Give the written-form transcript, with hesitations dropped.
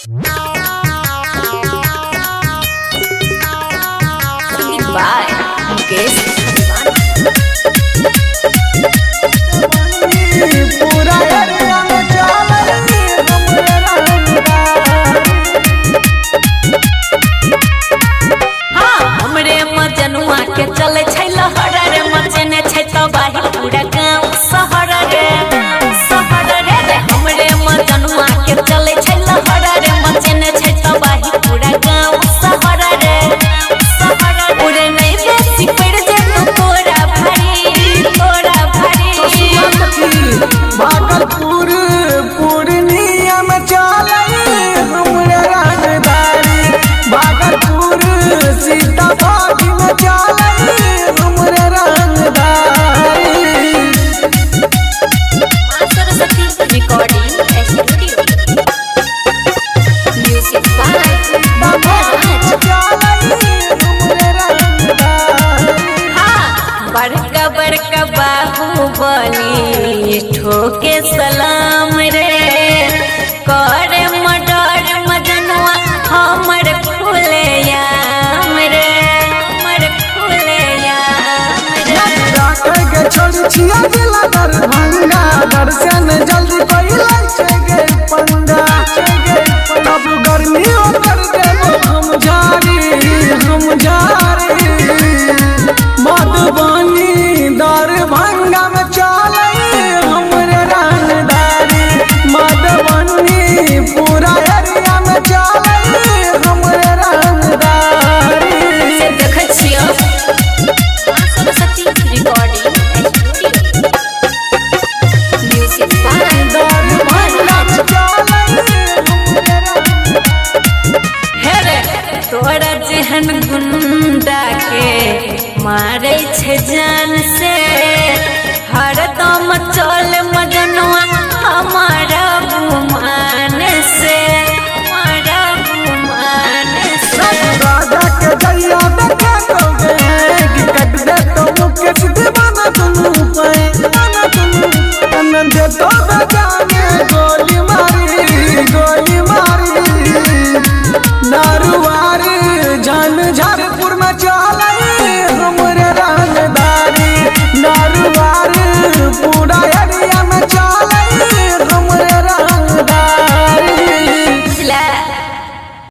Bye. Mukesh. पूरा area में चलई हमरे रंगदारी। हाँ हमरे मजनुआ के चले छै लहर रे मचने छै तबाही पूरा गांव शहर रे हमरे मजनुआ के चले छै लहर रे मचने छै तबाही पूरा गांव शहर रे उड़े नहीं बेसी पड़ जे तोरा भारी भागलपुर पूर्णिया में चलई हमरे रंगदारी। भागलपुर सीतामढ़ी में चलई हमरे रंगदारी। Saraswati recording studio music by बड़का बड़का बाहुबली ठोके सलाम रे करे मडर मजनुआ हमर खुले याम रे छोड़ छिया गेला दरभंगा दर्शन जल्दी पहिले छे गे पंगा। तब गर्मी कर देबो हम जारी मधुबनी दरभंगा में चलई हमरे रंगदारी। मधुबनी पूरा एरिया में चलई हमरे रंगदारी। से देख छियो Saraswati recording studio music by Darbhanga में चलई हेरे तोरा जेहन गुंडा के मारे छे जान से हरदम चल मजनुआ हमारा गुमान से राजा के दैया देखा तो कि कट दे तो मुकेश